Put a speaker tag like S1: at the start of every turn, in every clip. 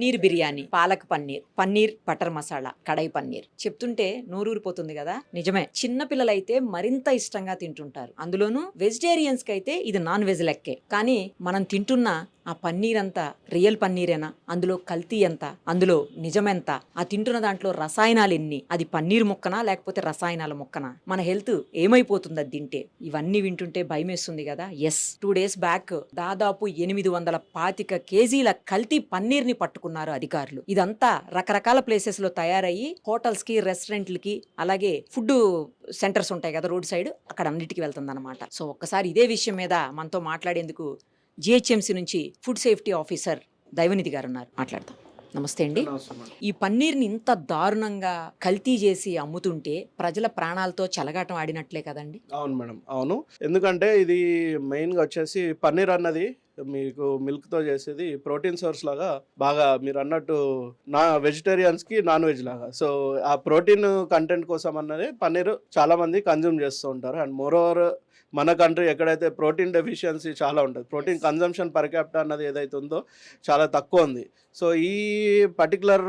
S1: Paneer biryani, palak paneer, paneer butter masala, కడాయి పన్నీర్ చెప్తుంటే నోరూరిపోతుంది కదా. నిజమే, చిన్న పిల్లలైతే మరింత ఇష్టంగా తింటుంటారు. అందులోనూ వెజిటేరియన్స్ కి అయితే ఇది నాన్ వెజ్ లెక్కే. కానీ మనం తింటున్న ఆ పన్నీర్ అంతా రియల్ పన్నీరేనా? అందులో కల్తీ ఎంత? అందులో నిజమెంత? ఆ తింటున్న దాంట్లో రసాయనాలు ఎన్ని? అది పన్నీర్ ముక్కనా లేకపోతే రసాయనాల ముక్కనా? మన హెల్త్ ఏమైపోతుంది అది తింటే? ఇవన్నీ వింటుంటే భయమేస్తుంది కదా. ఎస్, 2 days బ్యాక్ దాదాపు 825 కేజీల కల్తీ పన్నీర్ ని పట్టుకున్నారు అధికారులు. ఇదంతా రకరకాల ప్లేసెస్ లో తయారయ్యి హోటల్స్ కి, రెస్టారెంట్లకి, అలాగే ఫుడ్ సెంటర్స్ ఉంటాయి కదా రోడ్ సైడ్, అక్కడ అన్నిటికీ వెళ్తుంది అనమాట. సో ఒక్కసారి ఇదే విషయం మీద మనతో మాట్లాడేందుకు జిహెచ్ఎంసీ నుంచి ఫుడ్ సేఫ్టీ ఆఫీసర్ దైవనిధి గారు ఉన్నారు. మాట్లాడతాం. నమస్తే అండి. ఈ పన్నీర్ని ఇంత దారుణంగా కల్తీ చేసి అమ్ముతుంటే ప్రజల ప్రాణాలతో చెలగాటం ఆడినట్లే కదండి.
S2: అవును మేడం, అవును. ఎందుకంటే ఇది మెయిన్గా వచ్చేసి పన్నీర్ అన్నది మీకు మిల్క్తో చేసేది ప్రోటీన్ సోర్స్ లాగా, బాగా మీరు అన్నట్టు వెజిటేరియన్స్కి నాన్ వెజ్ లాగా. సో ఆ ప్రోటీన్ కంటెంట్ కోసం అన్నది పన్నీర్ చాలా మంది కన్జ్యూమ్ చేస్తూ ఉంటారు. అండ్ మోర్ ఓవర్ మన కంట్రీ ఎక్కడైతే ప్రోటీన్ డెఫిషియన్సీ చాలా ఉంటుంది, ప్రోటీన్ కన్జంప్షన్ పర్ క్యాపిటా అన్నది ఏదైతే ఉందో చాలా తక్కువ ఉంది. సో ఈ పర్టికులర్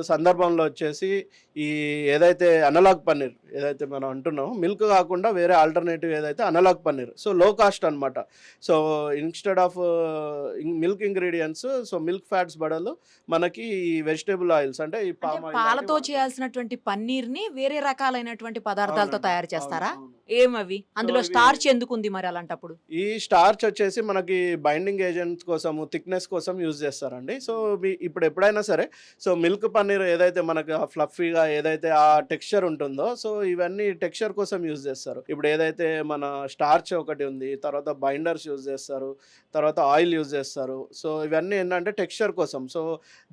S2: సందర్భంలో వచ్చేసి ఈ ఏదైతే అనలాగ్ పన్నీర్ ఏదైతే మనం అంటున్నామో, మిల్క్ కాకుండా వేరే ఆల్టర్నేటివ్ ఏదైతే అనలాగ్ పన్నీర్, సో లో కాస్ట్ అనమాట. So instead of milk ingredients, so milk fats బదులు మనకి ఈ వెజిటేబుల్ ఆయిల్స్ అంటే ఈ
S1: పాలతో చేయాల్సినటువంటి పన్నీర్ ని వేరే రకాలైనటువంటి పదార్థాలతో తయారు చేస్తారా? ఏమవి? అందులో స్టార్చ్ ఎందుకు ఉంది మరి అలాంటప్పుడు?
S2: ఈ స్టార్చ్ వచ్చేసి మనకి బైండింగ్ ఏజెంట్స్ కోసం, థిక్నెస్ కోసం యూజ్ చేస్తారండి. సో ఇప్పుడు ఎప్పుడైనా సరే, సో మిల్క్ పన్నీర్ ఏదైతే మనకు ఫ్లఫీగా ఏదైతే ఆ టెక్స్చర్ ఉంటుందో, సో ఇవన్నీ టెక్స్చర్ కోసం యూజ్ చేస్తారు. ఇప్పుడు ఏదైతే మన స్టార్చ్ ఒకటి ఉంది, తర్వాత బైండర్స్ యూజ్ చేస్తారు, తర్వాత ఆయిల్ యూజ్ చేస్తారు. సో ఇవన్నీ ఏంటంటే టెక్స్చర్ కోసం. సో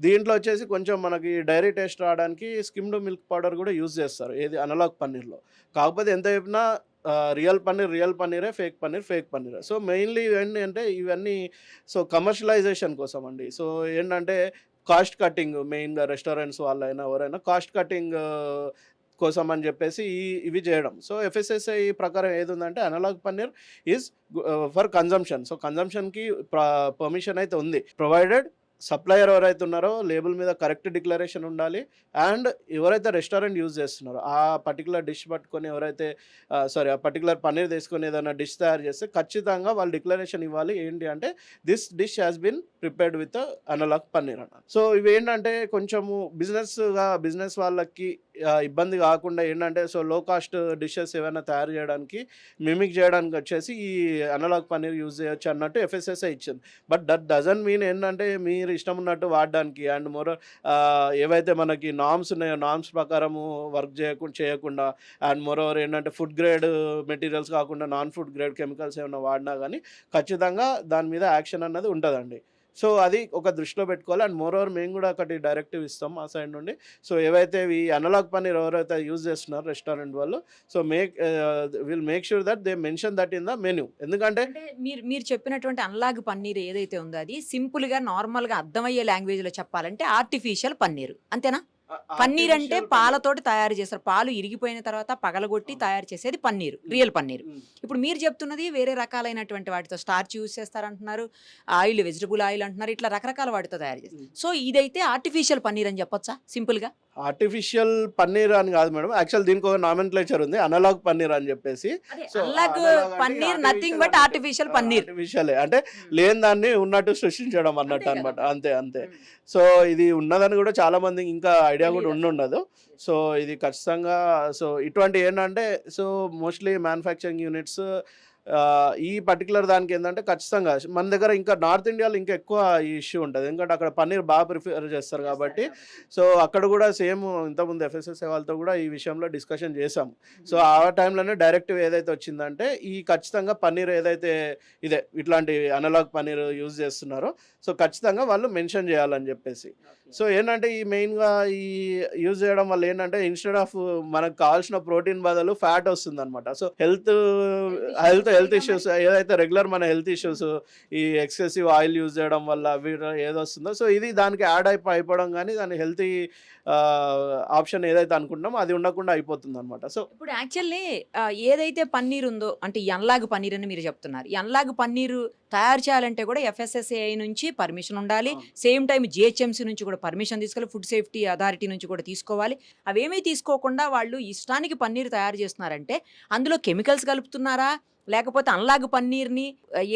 S2: దీంట్లో వచ్చేసి కొంచెం మనకి డైరీ టేస్ట్ రావడానికి స్కిమ్డ్ మిల్క్ పౌడర్ కూడా యూజ్ చేస్తారు ఏది అనలాగ్ పన్నీర్లో. కాకపోతే ఎంత చెప్పినా రియల్ పన్నీరే, ఫేక్ పన్నీరే. సో మెయిన్లీ ఇవన్నీ అంటే ఇవన్నీ సో కమర్షియలైజేషన్ కోసం అండి. సో ఏంటంటే కాస్ట్ కటింగ్, మెయిన్గా రెస్టారెంట్స్ వాళ్ళైనా ఎవరైనా కాస్ట్ కటింగ్ కోసం అని చెప్పేసి ఇవి చేయడం. సో ఎఫ్ఎస్ఎస్ఐ ప్రకారం ఏది ఉందంటే analogue paneer is for consumption. So కన్జంప్షన్కి పర్మిషన్ అయితే ఉంది, ప్రొవైడెడ్ సప్లయర్ ఎవరైతే ఉన్నారో లేబుల్ మీద కరెక్ట్ డిక్లరేషన్ ఉండాలి. అండ్ ఎవరైతే రెస్టారెంట్ యూజ్ చేస్తున్నారో ఆ పర్టికులర్ డిష్ పట్టుకొని ఎవరైతే ఆ పర్టికులర్ పన్నీర్ తీసుకొని ఏదైనా డిష్ తయారు చేస్తే ఖచ్చితంగా వాళ్ళు డిక్లరేషన్ ఇవ్వాలి. ఏంటి అంటే this dish has been prepared with analogue paneer అన్న. సో ఇవి ఏంటంటే కొంచెము బిజినెస్ వాళ్ళకి ఇబ్బంది కాకుండా ఏంటంటే, సో లో కాస్ట్ డిషెస్ ఏమైనా తయారు చేయడానికి, మిమిక్ చేయడానికి వచ్చేసి ఈ అనలాగ్ పన్నీర్ యూజ్ చేయొచ్చు అన్నట్టు ఎఫ్ఎస్ఎస్ఐ ఇచ్చింది. బట్ దట్ డజంట్ మీన్ ఏంటంటే మీరు ఇష్టం ఉన్నట్టు వాడడానికి. అండ్ మోర్ ఏవైతే మనకి నామ్స్ ఉన్నాయో నామ్స్ ప్రకారము వర్క్ చేయకుండా అండ్ మోర్ ఓవర్ ఏంటంటే ఫుడ్ గ్రేడ్ మెటీరియల్స్ కాకుండా నాన్ ఫుడ్ గ్రేడ్ కెమికల్స్ ఏమైనా వాడినా కానీ ఖచ్చితంగా దాని మీద యాక్షన్ అన్నది ఉంటుందండి. సో అది ఒక దృష్టిలో పెట్టుకోవాలి. అండ్ మోర్ ఓవర్ మేము కూడా ఒకటి డైరెక్టివ్ ఇస్తాం మా సైడ్ నుండి. సో ఏవైతే ఈ అనలాగ్ పన్నీర్ ఎవరైతే యూజ్ చేస్తున్నారు రెస్టారెంట్ వాళ్ళు, so will make sure that they mention that in the menu. ఎందుకంటే
S1: మీరు చెప్పినటువంటి అనలాగ్ పన్నీర్ ఏదైతే ఉందో అది సింపుల్ గా నార్మల్ గా అర్థమయ్యే లాంగ్వేజ్ లో చెప్పాలంటే ఆర్టిఫిషియల్ పన్నీర్, అంతేనా? పన్నీర్ అంటే పాలతోటి తయారు చేస్తారు, పాలు ఇరిగిపోయిన తర్వాత పగలగొట్టి తయారు చేసేది పన్నీరు, రియల్ పన్నీర్. ఇప్పుడు మీరు చెప్తున్నది వేరే రకాలైనటువంటి వాటితో స్టార్చ్ యూజ్ చేస్తారంటున్నారు, ఆయిల్ వెజిటబుల్ ఆయిల్ అంటున్నారు, ఇట్లా రకరకాల వాటితో తయారు చేస్తారు. సో ఇదైతే ఆర్టిఫిషియల్ పన్నీర్ అని చెప్పొచ్చా సింపుల్ గా?
S2: ఆర్టిఫిషియల్ పన్నీర్ అని కాదు మేడం, యాక్చువల్ దీనికి ఒక నామెన్క్లేచర్ ఉంది, అనలాగ్ పన్నీర్ అని చెప్పేసి.
S1: Paneer nothing but artificial paneer,
S2: artificial అంటే లేని దాన్ని ఉన్నట్టు సృష్టించడం అన్నట్టు అనమాట. అంతే. సో ఇది ఉన్నదని కూడా చాలా మంది ఇంకా ఐడియా కూడా ఉండదు. సో ఇది ఖచ్చితంగా సో ఇటువంటి ఏంటంటే, సో మోస్ట్లీ మ్యానుఫ్యాక్చరింగ్ యూనిట్స్ ఈ పర్టికులర్ దానికి ఏంటంటే ఖచ్చితంగా మన దగ్గర ఇంకా నార్త్ ఇండియాలో ఇంకా ఎక్కువ ఈ ఇష్యూ ఉంటుంది. ఎందుకంటే అక్కడ పన్నీర్ బాగా ప్రిఫర్ చేస్తారు కాబట్టి. సో అక్కడ కూడా సేమ్ ఇంతకుముందు ఎఫ్ఎస్ఎస్ఐ వాళ్ళతో కూడా ఈ విషయంలో డిస్కషన్ చేసాం. సో ఆ టైంలోనే డైరెక్టివ్ ఏదైతే వచ్చిందంటే ఈ ఖచ్చితంగా పన్నీర్ ఏదైతే ఇట్లాంటి అనలాగ్ పన్నీర్ యూజ్ చేస్తున్నారో సో ఖచ్చితంగా వాళ్ళు మెన్షన్ చేయాలని చెప్పేసి. సో ఏంటంటే ఈ మెయిన్గా ఈ యూజ్ చేయడం వల్ల ఏంటంటే ఇన్స్టెడ్ ఆఫ్ మనకు కావాల్సిన ప్రోటీన్ బదులు ఫ్యాట్ వస్తుంది అనమాట. సో హెల్త్ హెల్త్ ఇష్యూస్ ఏదైతే రెగ్యులర్ మన హెల్త్ ఇష్యూస్ ఈ ఎక్సెసివ్ ఆయిల్ యూజ్ చేయడం వల్ల ఏదొస్తుందో సో ఇది దానికి యాడ్ అయిపోవడం కానీ దాని హెల్తీ ఆప్షన్ ఏదైతే అనుకుంటున్నామో అది ఉండకుండా అయిపోతుంది అనమాట. సో
S1: ఇప్పుడు యాక్చువల్లీ ఏదైతే పన్నీర్ ఉందో అంటే ఈ అన్లాగ్ పన్నీర్ అని మీరు చెప్తున్నారు. ఈ అన్లాగ్ పన్నీరు తయారు చేయాలంటే కూడా FSSAI నుంచి పర్మిషన్ ఉండాలి. సేమ్ టైం GHMC నుంచి కూడా పర్మిషన్ తీసుకోవాలి. ఫుడ్ సేఫ్టీ అథారిటీ నుంచి కూడా తీసుకోవాలి. అవేమీ తీసుకోకుండా వాళ్ళు ఇష్టానికి పన్నీర్ తయారు చేస్తున్నారంటే అందులో కెమికల్స్ కలుపుతున్నారా, లేకపోతే అన్లాగ్ పన్నీర్ని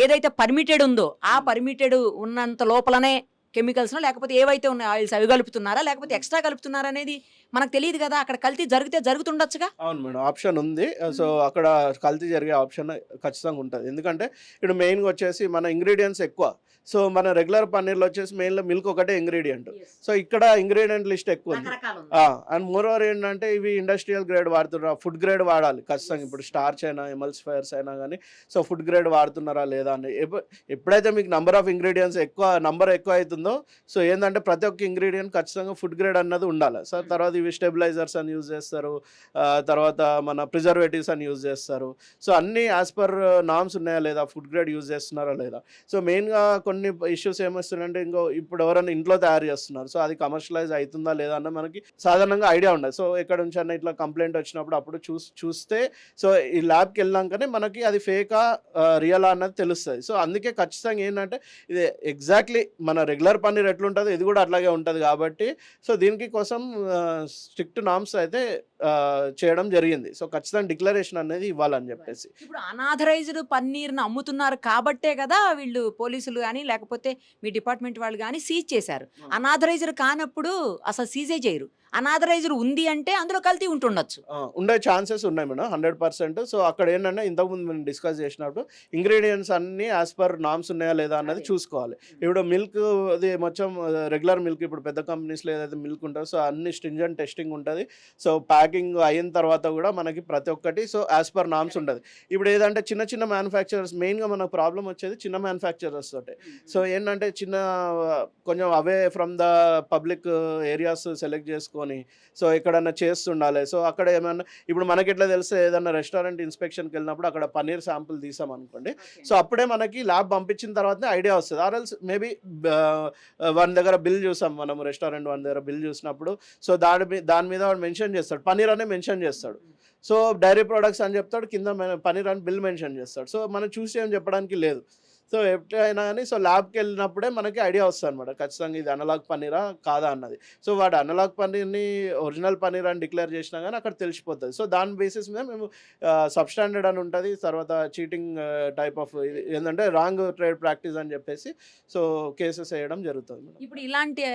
S1: ఏదైతే పర్మిటెడ్ ఉందో ఆ పర్మిటెడ్ ఉన్నంత లోపలనే కెమికల్స్ లేకపోతే ఏవైతే ఉన్నాయి ఆయిల్స్ అవి కలుపుతున్నారా, లేకపోతే ఎక్స్ట్రా కలుపుతున్నారా అనేది మనకు తెలియదు కదా. అక్కడ కల్తీ జరుగుతుండొచ్చుగా.
S2: అవును మేడం, ఆప్షన్ ఉంది. సో అక్కడ కల్తీ జరిగే ఆప్షన్ ఖచ్చితంగా ఉంటుంది. ఎందుకంటే ఇప్పుడు మెయిన్గా వచ్చేసి మన ఇంగ్రీడియంట్స్ ఎక్కువ. సో మన రెగ్యులర్ పన్నీర్లో వచ్చేసి మెయిన్లో మిల్క్ ఒకటే ఇంగ్రీడియంట్. సో ఇక్కడ ఇంగ్రీడియంట్ లిస్ట్ ఎక్కువ ఉంది. అండ్ మోర్ ఓవర్ ఏంటంటే ఇవి ఇండస్ట్రియల్ గ్రేడ్ వాడుతున్నారు, ఫుడ్ గ్రేడ్ వాడాలి ఖచ్చితంగా. ఇప్పుడు స్టార్చ్ అయినా ఎమల్సిఫైయర్స్ అయినా కానీ సో ఫుడ్ గ్రేడ్ వాడుతున్నారా లేదా అని ఎప్పుడైతే మీకు నంబర్ ఆఫ్ ఇంగ్రీడియంట్స్ ఎక్కువ అవుతుందో సో ఏంటంటే ప్రతి ఒక్క ఇంగ్రీడియంట్ ఖచ్చితంగా ఫుడ్ గ్రేడ్ అన్నది ఉండాలి. సో తర్వాత ఇవి స్టెబిలైజర్స్ అని యూజ్ చేస్తారు, తర్వాత మన ప్రిజర్వేటివ్స్ అని యూజ్ చేస్తారు. సో అన్నీ యాజ్ పర్ నామ్స్ ఉన్నాయా లేదా, ఫుడ్ గ్రేడ్ యూజ్ చేస్తున్నారా లేదా. సో మెయిన్గా కొన్ని ఇష్యూస్ ఏమొస్తున్నాయంటే ఇప్పుడు ఎవరైనా ఇంట్లో తయారు చేస్తున్నారు, సో అది కమర్షియలైజ్ అవుతుందా లేదా అన్న మనకి సాధారణంగా ఐడియా ఉండదు. సో ఎక్కడ నుంచి అన్న ఇట్లా కంప్లైంట్ వచ్చినప్పుడు అప్పుడు చూస్తే సో ఈ ల్యాబ్కి వెళ్ళాకనే మనకి అది ఫేకా రియలా అన్నది తెలుస్తుంది. సో అందుకే ఖచ్చితంగా ఏంటంటే ఇది ఎగ్జాక్ట్లీ మన రెగ్యులర్ పన్నీర్ ఎట్లుంటుందో ఇది కూడా అట్లాగే ఉంటుంది కాబట్టి సో దీనికి కోసం స్ట్రిక్ట్ నామ్స్ అయితే చేయడం జరిగింది. సో ఖచ్చితంగా డిక్లరేషన్ అనేది ఇవ్వాలని చెప్పేసి.
S1: ఇప్పుడు అనాథరైజ్డ్ పన్నీర్ని అమ్ముతున్నారు కాబట్టే కదా వీళ్ళు పోలీసులు కానీ లేకపోతే మీ డిపార్ట్మెంట్ వాళ్ళు కానీ సీజ్ చేశారు. అనాథరైజ్డ్ కానప్పుడు అసలు సీజే చేయరు. అనాథరైజ్డ్ ఉంది అంటే అందులో కల్తీ ఉంటుండొచ్చు,
S2: ఉండే ఛాన్సెస్ ఉన్నాయి మేడం 100%. సో అక్కడ ఏంటంటే ఇంతకుముందు మనం డిస్కస్ చేసినప్పుడు ఇంగ్రీడియంట్స్ అన్నీ యాజ్ పర్ నామ్స్ ఉన్నాయా లేదా అన్నది చూసుకోవాలి. ఇప్పుడు మిల్క్ అది మొత్తం రెగ్యులర్ మిల్క్ ఇప్పుడు పెద్ద కంపెనీస్లో ఏదైతే మిల్క్ ఉంటుందో సో అన్ని స్ట్రింజెంట్ టెస్టింగ్ ఉంటుంది. సో ప్యాకింగ్ అయిన తర్వాత కూడా మనకి ప్రతి ఒక్కటి సో యాజ్ పర్ నామ్స్ ఉంటుంది. ఇప్పుడు ఏదంటే చిన్న చిన్న మ్యానుఫ్యాక్చరర్స్ మెయిన్గా మనకు ప్రాబ్లం వచ్చేది చిన్న మ్యానుఫ్యాక్చరర్స్ తోటే. సో ఏంటంటే కొంచెం away from the public areas select చేసుకొని సో ఎక్కడన్నా చేస్తుండాలి. సో అక్కడ ఏమన్నా ఇప్పుడు మనకి ఎట్లా తెలిస్తే ఏదన్నా రెస్టారెంట్ ఇన్స్పెక్షన్కి వెళ్ళినప్పుడు అక్కడ పన్నీర్ శాంపుల్ తీసాం అనుకోండి, సో అప్పుడే మనకి ల్యాబ్ పంపించిన తర్వాతనే ఐడియా వస్తుంది. ఆర్ఎల్స్ మేబీ వన్ దగ్గర బిల్ చూసాం మనం, రెస్టారెంట్ వన్ దగ్గర బిల్ చూసినప్పుడు సో దాని మీద వాడు మెన్షన్ చేస్తాడు, పన్నీర్ అనే మెన్షన్ చేస్తాడు. సో డైరీ ప్రొడక్ట్స్ అని చెప్తాడు, కింద పన్నీర్ అని బిల్ మెన్షన్ చేస్తాడు. సో మనం చూసి ఏం చెప్పడానికి లేదు. సో ఎప్పుడైనా కానీ సో ల్యాబ్కి వెళ్ళినప్పుడే మనకి ఐడియా వస్తుంది అనమాట ఖచ్చితంగా ఇది అనలాగ్ పన్నీరా కాదా అన్నది. సో వాడు అనలాగ్ పన్నీర్ని ఒరిజినల్ పన్నీర్ అని డిక్లేర్ చేసినా కానీ అక్కడ తెలిసిపోతుంది. సో దాని బేసిస్ మీద మేము సబ్స్టాండర్డ్ అని ఉంటుంది, తర్వాత చీటింగ్ టైప్ ఆఫ్ ఏంటంటే రాంగ్ ట్రేడ్ ప్రాక్టీస్ అని చెప్పేసి సో కేసెస్ వేయడం జరుగుతుంది మేడం.
S1: ఇప్పుడు ఇలాంటి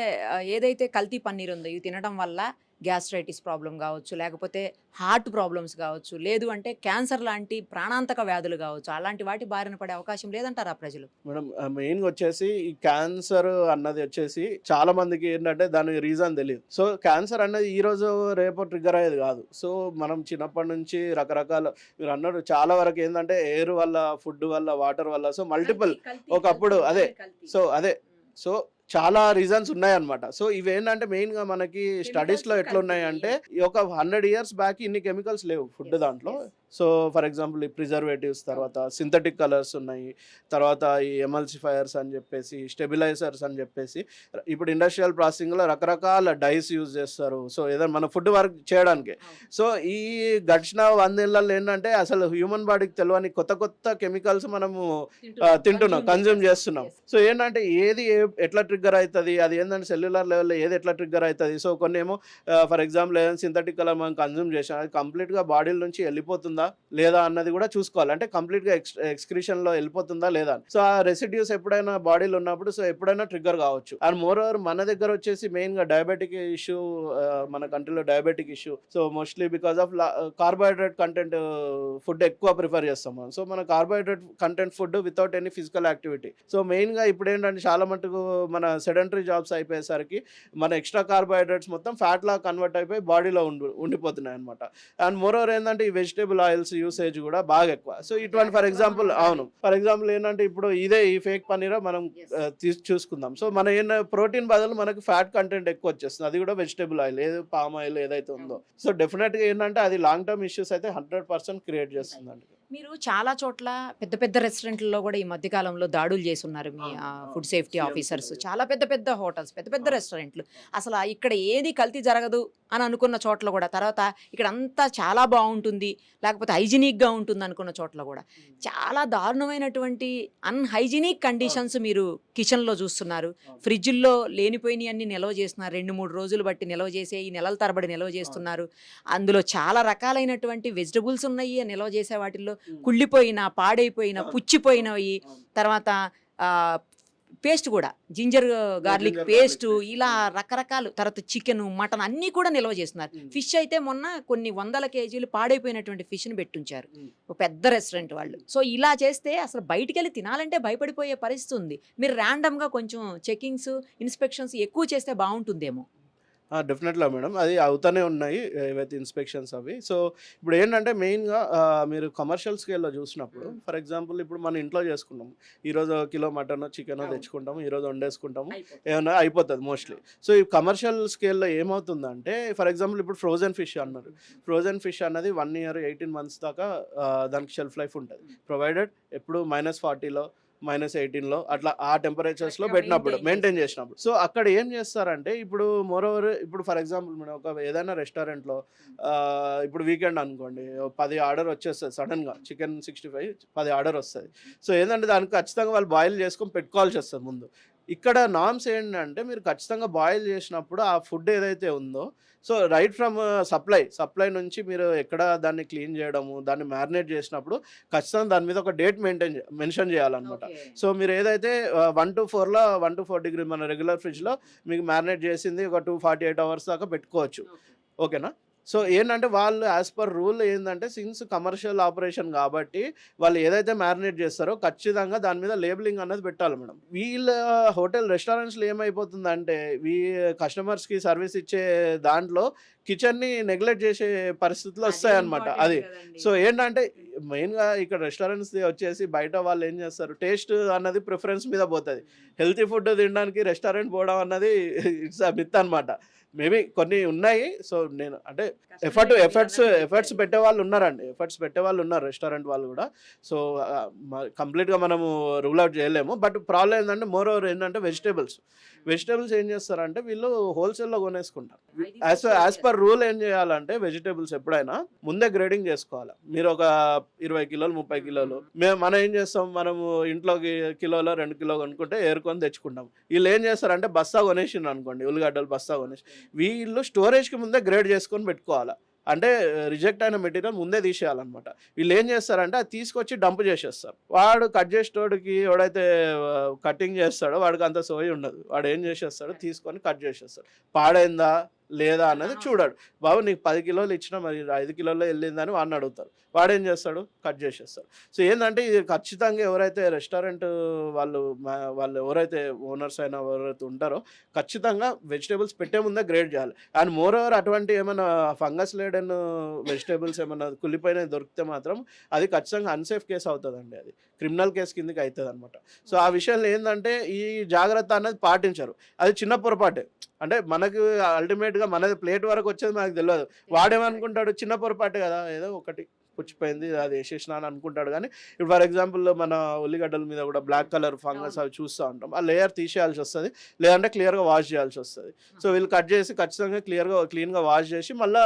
S1: ఏదైతే కల్తీ పన్నీర్ ఉందో ఇవి తినడం వల్ల గ్యాస్ట్రైటిస్ ప్రాబ్లం కావచ్చు, లేకపోతే హార్ట్ ప్రాబ్లమ్స్ కావచ్చు, లేదు అంటే క్యాన్సర్ లాంటి ప్రాణాంతక వ్యాధులు కావచ్చు, అలాంటి వాటి బారిన పడే అవకాశం లేదంటారా ప్రజలు?
S2: మేడం మెయిన్గా వచ్చేసి ఈ క్యాన్సర్ అన్నది వచ్చేసి చాలా మందికి ఏంటంటే దానికి రీజన్ తెలియదు. సో క్యాన్సర్ అన్నది ఈ రోజు రేపు ట్రిగ్గర్ అయ్యేది కాదు. సో మనం చిన్నప్పటి నుంచి రకరకాల మీరు అన్నారు చాలా వరకు ఏంటంటే ఎయిర్ వల్ల, ఫుడ్ వల్ల, వాటర్ వల్ల సో మల్టిపుల్ ఒకప్పుడు సో చాలా రీజన్స్ ఉన్నాయన్నమాట. సో ఇవేంటంటే మెయిన్గా మనకి స్టడీస్లో ఎట్లున్నాయంటే ఒక 100 years బ్యాక్ ఇన్ని కెమికల్స్ లేవు ఫుడ్ దాంట్లో. సో ఫర్ ఎగ్జాంపుల్ ఈ ప్రిజర్వేటివ్స్, తర్వాత సింథటిక్ కలర్స్ ఉన్నాయి, తర్వాత ఈ ఎమల్సిఫైయర్స్ అని చెప్పేసి, స్టెబిలైజర్స్ అని చెప్పేసి ఇప్పుడు ఇండస్ట్రియల్ ప్రాసెసింగ్లో రకరకాల డైస్ యూజ్ చేస్తారు. సో ఏదైనా మన ఫుడ్ వర్క్ చేయడానికి. సో ఈ గడిచిన 100 ఏళ్ళలో ఏంటంటే అసలు హ్యూమన్ బాడీకి తెలియని కొత్త కొత్త కెమికల్స్ మనము తింటున్నాం, కన్జ్యూమ్ చేస్తున్నాం. సో ఏంటంటే ఏది ఎట్లా ట్రిగ్గర్ అవుతుంది, అది ఏంటంటే సెల్యులర్ లెవెల్లో ఏది ఎట్లా ట్రిగ్గర్ అవుతుంది. సో కొన్ని ఏమో ఫర్ ఎగ్జాంపుల్ ఏదైనా సింథటిక్ కలర్ మనం కన్జ్యూమ్ చేసాం, అది కంప్లీట్గా బాడీల నుంచి వెళ్ళిపోతుందా లేదా అన్నది కూడా చూసుకోవాలి. అంటే కంప్లీట్గా ఎక్స్క్రీషన్లో వెళ్ళిపోతుందా లేదా. సో ఆ రెసిడ్యూస్ ఎప్పుడైనా బాడీలో ఉన్నప్పుడు సో ఎప్పుడైనా ట్రిగ్గర్ కావచ్చు. అండ్ మోర్ ఓవర్ మన దగ్గర వచ్చేసి మెయిన్గా డయాబెటిక్ ఇష్యూ, మన కంట్రీలో diabetic issue. So mostly because of carbohydrate content food ఎక్కువ ప్రిఫర్ చేస్తాం మనం. సో మన carbohydrate content food without any physical activity. So మెయిన్గా ఇప్పుడు ఏంటంటే చాలా మటుకు మన సెడెంటరీ జాబ్స్ అయిపోయేసరికి మన ఎక్స్ట్రా కార్బోహైడ్రేట్స్ మొత్తం ఫ్యాట్ లా కన్వర్ట్ అయిపోయి బాడీలో ఉండిపోతున్నాయి అనమాట. అండ్ మోర్ ఓవర్ ఏంటంటే ఈ వెజిటేబుల్ ఆయిల్స్ యూసేజ్ కూడా బాగా ఎక్కువ. సో ఇటువంటి ఫర్ ఎగ్జాంపుల్ ఏంటంటే ఇప్పుడు ఇదే ఈ ఫేక్ పన్నీర్ మనం చూసుకుందాం. సో మన ప్రోటీన్ బదులు మనకి ఫ్యాట్ కంటెంట్ ఎక్కువ వచ్చేస్తుంది, అది కూడా వెజిటేబుల్ ఆయిల్, పామ్ ఆయిల్ ఏదైతే ఉందో. సో డెఫినెట్గా ఏంటంటే అది లాంగ్ టర్మ్ ఇష్యూస్ అయితే 100% క్రియేట్ చేస్తుంది అండి.
S1: మీరు చాలా చోట్ల పెద్ద పెద్ద రెస్టారెంట్లలో కూడా ఈ మధ్య కాలంలో దాడులు చేస్తున్నారు మీ ఫుడ్ సేఫ్టీ ఆఫీసర్స్. చాలా పెద్ద పెద్ద హోటల్స్, పెద్ద పెద్ద రెస్టారెంట్లు. అసలు ఇక్కడ ఏది కల్తీ జరగదు అని అనుకున్న చోట్ల కూడా తర్వాత ఇక్కడ అంతా చాలా బాగుంటుంది, లేకపోతే హైజీనిక్గా ఉంటుంది అనుకున్న చోట్ల కూడా చాలా దారుణమైనటువంటి అన్హైజీనిక్ కండిషన్స్ మీరు కిచెన్లో చూస్తున్నారు. ఫ్రిడ్జ్లో లేనిపోయినవి అన్ని నిల్వ చేస్తున్నారు, 2-3 రోజులు బట్టి నిల్వ చేసే ఈ నెలల తరబడి నిల్వ చేస్తున్నారు. అందులో చాలా రకాలైనటువంటి వెజిటబుల్స్ ఉన్నాయి నిల్వ చేసే వాటిల్లో. కుళ్ళిపోయిన, పాడైపోయిన, పుచ్చిపోయినవి, తర్వాత పేస్ట్ కూడా జింజర్ గార్లిక్ పేస్ట్, ఇలా రకరకాలు, తర్వాత చికెన్, మటన్ అన్నీ కూడా నిల్వ చేస్తున్నారు. ఫిష్ అయితే మొన్న కొన్ని 100 కేజీలు పాడైపోయినటువంటి ఫిష్ని పెట్టుంచారు ఒక పెద్ద రెస్టారెంట్ వాళ్ళు. సో ఇలా చేస్తే అసలు బయటికి వెళ్ళి తినాలంటే భయపడిపోయే పరిస్థితి ఉంది. మీరు ర్యాండమ్గా కొంచెం చెకింగ్స్, ఇన్స్పెక్షన్స్ ఎక్కువ చేస్తే బాగుంటుందేమో.
S2: డెఫినెట్‌గా మేడం. అది అవుతానే ఉన్నాయి ఏవైతే ఇన్స్‌పెక్షన్స్ అవి. సో, ఇప్పుడేంటంటే మెయిన్‌గా మీరు కమర్షియల్ స్కేల్‌లో చూసినప్పుడు ఫర్ ఎగ్జాంపుల్ ఇప్పుడు మన ఇంట్లో చేసుకున్నాం. ఈరోజు కిలో మటనో, చికెనో తెచ్చుకుంటాము. ఈరోజు వండేసుకుంటాము. ఏమన్నా అయిపోతది మోస్ట్‌లీ. సో, ఈ కమర్షియల్ స్కేల్‌లో ఏమవుతుందంటే ఫర్ ఎగ్జాంపుల్ ఇప్పుడు ఫ్రోజన్ ఫిష్ అన్నారు. ఫ్రోజన్ ఫిష్ అన్నది 1 ఇయర్ 18 మంత్స్ దాకా దానికి షెల్ఫ్ లైఫ్ ఉంటది. ప్రొవైడెడ్ ఎప్పుడు -40లో -18లో అట్లా ఆ టెంపరేచర్స్‌లో పెట్టినప్పుడు, మెయింటైన్ చేసినప్పుడు. సో, అక్కడ ఏం చేస్తారంటే ఇప్పుడు మోరోవర్ ఇప్పుడు ఫర్ ఎగ్జాంపుల్ మనం ఒక ఏదైనా రెస్టారెంట్‌లో ఇప్పుడు వీకెండ్ అనుకోండి 10 ఆర్డర్ వచ్చేస్తది సడెన్‌గా. చికెన్ 65 10 ఆర్డర్ వస్తది. సో, ఏందంటే దానికి ఖచ్చితంగా వాళ్ళు బాయిల్ చేసుకొని పెట్టుకోవాల్సి వస్తది ముందు. ఇక్కడ నార్మ్స్ ఏంటంటే మీరు ఖచ్చితంగా బాయిల్ చేసినప్పుడు ఆ ఫుడ్ ఏదైతే ఉందో సో రైట్ ఫ్రమ్ సప్లై నుంచి మీరు ఎక్కడ దాన్ని క్లీన్ చేయడము, దాన్ని మ్యారినేట్ చేసినప్పుడు ఖచ్చితంగా దాని మీద ఒక డేట్ మెన్షన్ చేయాలన్నమాట. సో మీరు ఏదైతే 1 to 4 డిగ్రీ మన రెగ్యులర్ ఫ్రిడ్జ్లో మీకు మ్యారినేట్ చేసింది ఒక 248 అవర్స్ దాకా పెట్టుకోవచ్చు. ఓకేనా? సో ఏంటంటే వాళ్ళు యాజ్ పర్ రూల్ ఏంటంటే సిన్స్ కమర్షియల్ ఆపరేషన్ కాబట్టి వాళ్ళు ఏదైతే మ్యారినేట్ చేస్తారో ఖచ్చితంగా దాని మీద లేబులింగ్ అన్నది పెట్టాలి మేడం. వీళ్ళ హోటల్ రెస్టారెంట్స్లో ఏమైపోతుందంటే కస్టమర్స్కి సర్వీస్ ఇచ్చే దాంట్లో కిచెన్ని నెగ్లెక్ట్ చేసే పరిస్థితులు వస్తాయన్నమాట. అది సో ఏంటంటే మెయిన్గా ఇక్కడ రెస్టారెంట్స్ వచ్చేసి బయట వాళ్ళు ఏం చేస్తారు, టేస్ట్ అన్నది ప్రిఫరెన్స్ మీద పోతుంది. హెల్తీ ఫుడ్ తినడానికి రెస్టారెంట్ పోవడం అన్నది ఇట్స్ అ మిత్ అనమాట. మేబీ కొన్ని ఉన్నాయి. సో నేను అంటే ఎఫర్ట్స్ పెట్టే వాళ్ళు ఉన్నారండి, రెస్టారెంట్ వాళ్ళు కూడా. సో కంప్లీట్గా మనము రూల్ అవుట్ చేయలేము. బట్ ప్రాబ్లం ఏంటంటే మోర్ ఓవర్ ఏంటంటే వెజిటేబుల్స్ ఏం చేస్తారంటే వీళ్ళు హోల్సేల్లో కొనేసుకుంటారు. యాజ్ పర్ రూల్ ఏం చేయాలంటే వెజిటేబుల్స్ ఎప్పుడైనా ముందే గ్రేడింగ్ చేసుకోవాలి. మీరు ఒక 20 కిలోలు 30 కిలోలు మనం ఏం చేస్తాం, మనము ఇంట్లోకి కిలోలో 2 కిలో కొనుక్కుంటే ఏరుకొని తెచ్చుకుంటాం. వీళ్ళు ఏం చేస్తారంటే బస్తా కొనేసిండ్రు అనుకోండి, ఉల్లిగడ్డలు బస్తా కొనేసి వీళ్ళు స్టోరేజ్కి ముందే గ్రేడ్ చేసుకొని పెట్టుకోవాలి. అంటే రిజెక్ట్ అయిన మెటీరియల్ ముందే తీసేయాలన్నమాట. వీళ్ళు ఏం చేస్తారంటే అది తీసుకొచ్చి డంప్ చేసేస్తారు. వాడు కట్ చేసేటోడికి ఎవడైతే కటింగ్ చేస్తాడో వాడికి అంత సోయి ఉండదు. వాడు ఏం చేసేస్తాడో తీసుకొని కట్ చేసేస్తాడు. పాడైందా లేదా అన్నది చూడాడు. బాబు నీకు 10 కిలోలు ఇచ్చినా మరి 5 కిలోల్లో వెళ్ళిందని వాడిని అడుగుతారు. వాడేం చేస్తాడు, కట్ చేసేస్తాడు. సో ఏంటంటే ఇది ఖచ్చితంగా ఎవరైతే రెస్టారెంట్ వాళ్ళు ఎవరైతే ఓనర్స్ అయినా ఎవరైతే ఉంటారో ఖచ్చితంగా వెజిటేబుల్స్ పెట్టే ముందే గ్రేడ్ చేయాలి. అండ్ మోర్ ఓవర్ అటువంటి ఏమైనా ఫంగస్ లేడన్ వెజిటేబుల్స్ ఏమైనా కుళ్ళిపోయినవి దొరికితే మాత్రం అది ఖచ్చితంగా అన్సేఫ్ కేసు అవుతుందండి. అది క్రిమినల్ కేసు కిందకి అవుతుంది అనమాట. సో ఆ విషయంలో ఏంటంటే ఈ జాగ్రత్త అనేది పాటించరు. అది చిన్న పొరపాటే. అంటే మనకు అల్టిమేట్గా మనది ప్లేట్ వరకు వచ్చేది మనకు తెలియదు. వాడేమనుకుంటాడు, చిన్న పొరపాటే కదా, ఏదో ఒకటి పుచ్చిపోయింది అది వేసేసిన అని అనుకుంటాడు. కానీ ఇప్పుడు ఫర్ ఎగ్జాంపుల్ మన ఉల్లిగడ్డల మీద కూడా బ్లాక్ కలర్ ఫంగస్ అవి చూస్తూ ఉంటాం. ఆ లేయర్ తీసేయాల్సి వస్తుంది, లేదంటే క్లియర్గా వాష్ చేయాల్సి వస్తుంది. సో వీళ్ళు కట్ చేసి ఖచ్చితంగా క్లీన్గా వాష్ చేసి మళ్ళీ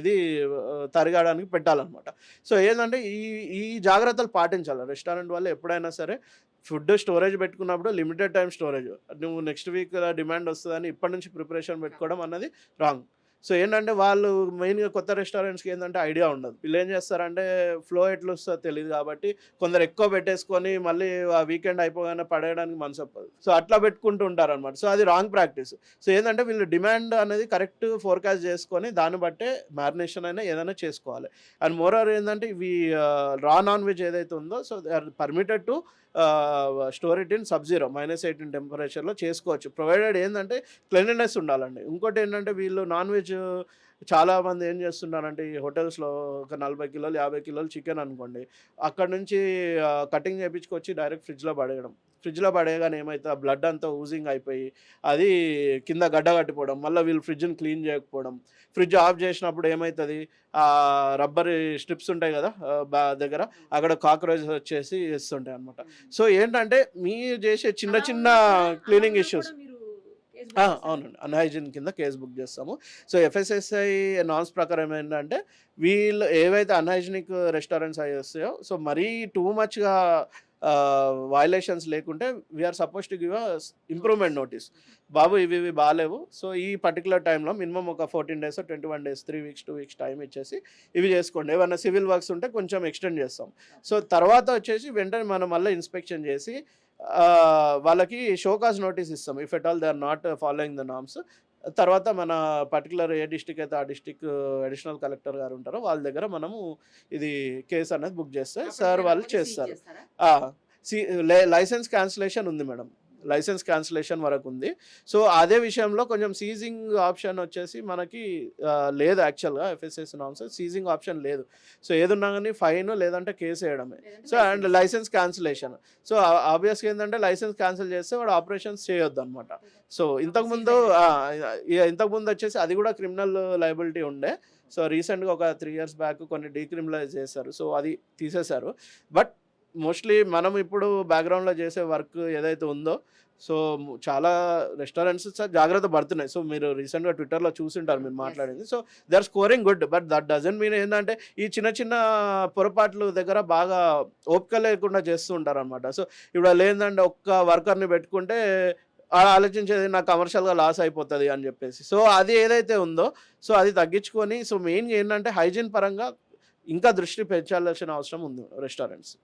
S2: ఇది తరగడానికి పెట్టాలన్నమాట. సో ఏంటంటే ఈ జాగ్రత్తలు పాటించాలి రెస్టారెంట్ వాళ్ళు ఎప్పుడైనా సరే. ఫుడ్ స్టోరేజ్ పెట్టుకున్నప్పుడు లిమిటెడ్ టైం స్టోరేజ్, నువ్వు నెక్స్ట్ వీక్ డిమాండ్ వస్తుందని ఇప్పటి నుంచి ప్రిపరేషన్ పెట్టుకోవడం అన్నది రాంగ్. సో ఏంటంటే వాళ్ళు మెయిన్గా కొత్త రెస్టారెంట్స్కి ఏంటంటే ఐడియా ఉండదు. వీళ్ళు ఏం చేస్తారంటే ఫ్లో ఎట్లా వస్తుందో తెలియదు కాబట్టి కొందరు ఎక్కువ పెట్టేసుకొని మళ్ళీ ఆ వీకెండ్ అయిపోగానే పడేయడానికి మనసు ఒప్పదు. సో అట్లా పెట్టుకుంటూ ఉంటారనమాట. సో అది రాంగ్ ప్రాక్టీస్. సో ఏంటంటే వీళ్ళు డిమాండ్ అనేది కరెక్ట్ ఫోర్కాస్ట్ చేసుకొని దాన్ని బట్టే మ్యారినేషన్ అయినా ఏదైనా చేసుకోవాలి. అండ్ మోరోవర్ ఏంటంటే ఇవి రా నాన్ వెజ్ ఏదైతే ఉందో so they are permitted to store it in -0 -18 టెంపరేచర్లో చేసుకోవచ్చు. ప్రొవైడెడ్ ఏంటంటే క్లీన్లీనెస్ ఉండాలండి. ఇంకోటి ఏంటంటే వీళ్ళు నాన్ వెజ్ చాలామంది ఏం చేస్తున్నారంటే ఈ హోటల్స్లో ఒక 40 కిలోలు 50 కిలోలు చికెన్ అనుకోండి, అక్కడ నుంచి కటింగ్ చేయించుకొచ్చి డైరెక్ట్ ఫ్రిడ్జ్లో పడేయడం. ఫ్రిడ్జ్లో పడేయగానే ఏమైతే ఆ బ్లడ్ అంతా ఊజింగ్ అయిపోయి అది కింద గడ్డ కట్టిపోవడం, మళ్ళీ వీళ్ళు ఫ్రిడ్జ్ని క్లీన్ చేయకపోవడం, ఫ్రిడ్జ్ ఆఫ్ చేసినప్పుడు ఏమవుతుంది ఆ రబ్బర్ స్ట్రిప్స్ ఉంటాయి కదా దగ్గర, అక్కడ కాక్రోచెస్ వచ్చేసి వేస్తుంటాయి అనమాట. సో ఏంటంటే మీరు చేసే చిన్న చిన్న క్లీనింగ్ ఇష్యూస్ అవునండి, అన్హైజీన్ కింద కేసు బుక్ చేస్తాము. సో ఎఫ్ఎస్ఎస్ఐ నార్మ్స్ ప్రకారం ఏంటంటే వీళ్ళు ఏవైతే అన్హైజీనిక్ రెస్టారెంట్స్ అవి వస్తాయో, సో మరీ టూ మచ్గా వయలేషన్స్ లేకుంటే we are suppose to give improvement notice. బాబు ఇవి బాగాలేవు, సో ఈ పర్టికులర్ టైంలో మినిమం ఒక 14 days 21 days 3 weeks 2 weeks time ఇచ్చేసి ఇవి చేసుకోండి. ఏమైనా సివిల్ వర్క్స్ ఉంటే కొంచెం ఎక్స్టెండ్ చేస్తాం. సో తర్వాత వచ్చేసి వెంటనే మనం మళ్ళీ ఇన్స్పెక్షన్ చేసి వాళ్ళకి షోకాజ్ నోటీస్ ఇస్తాం if at all they are not following the norms. తర్వాత మన పర్టికులర్ ఏ డిస్టిక్ అయితే ఆ డిస్టిక్ అడిషనల్ కలెక్టర్ గారు ఉంటారో వాళ్ళ దగ్గర మనము ఇది కేసు అనేది బుక్ చేస్తే సార్ వాళ్ళు చేస్తారు. లైసెన్స్ క్యాన్సిలేషన్ ఉంది మేడం, లైసెన్స్ క్యాన్సిలేషన్ వరకు ఉంది. సో అదే విషయంలో కొంచెం సీజింగ్ ఆప్షన్ వచ్చేసి మనకి లేదు. యాక్చువల్గా ఎఫ్ఎస్ఎస్ నామ్స్ సీజింగ్ ఆప్షన్ లేదు. సో ఏదున్నా కానీ ఫైన్ లేదంటే కేసు వేయడమే. So and license cancellation. So ఆబ్వియస్గా ఏంటంటే లైసెన్స్ క్యాన్సిల్ చేస్తే వాడు ఆపరేషన్స్ చేయొద్దు అనమాట. సో ఇంతకుముందు వచ్చేసి అది కూడా క్రిమినల్ లయబిలిటీ ఉండే. సో రీసెంట్గా ఒక 3 years బ్యాక్ కొన్ని డీక్రిమినలైజ్ చేశారు. సో అది తీసేశారు. బట్ మోస్ట్లీ మనం ఇప్పుడు బ్యాక్గ్రౌండ్లో చేసే వర్క్ ఏదైతే ఉందో, సో చాలా రెస్టారెంట్స్ జాగ్రత్త పడుతున్నాయి. సో మీరు రీసెంట్గా ట్విట్టర్లో చూసింటారు మీరు మాట్లాడింది. So they are scoring good, but that doesn't mean ఏంటంటే ఈ చిన్న చిన్న పొరపాట్లు దగ్గర బాగా ఓపిక లేకుండా చేస్తూ ఉంటారు అనమాట. సో ఇప్పుడు వాళ్ళు ఏంటంటే ఒక్క వర్కర్ని పెట్టుకుంటే ఆలోచించేది నాకు కమర్షియల్గా లాస్ అయిపోతుంది అని చెప్పేసి. సో అది ఏదైతే ఉందో సో అది తగ్గించుకొని, సో మెయిన్గా ఏంటంటే హైజీన్ పరంగా ఇంకా దృష్టి పెంచాల్సిన అవసరం ఉంది రెస్టారెంట్స్.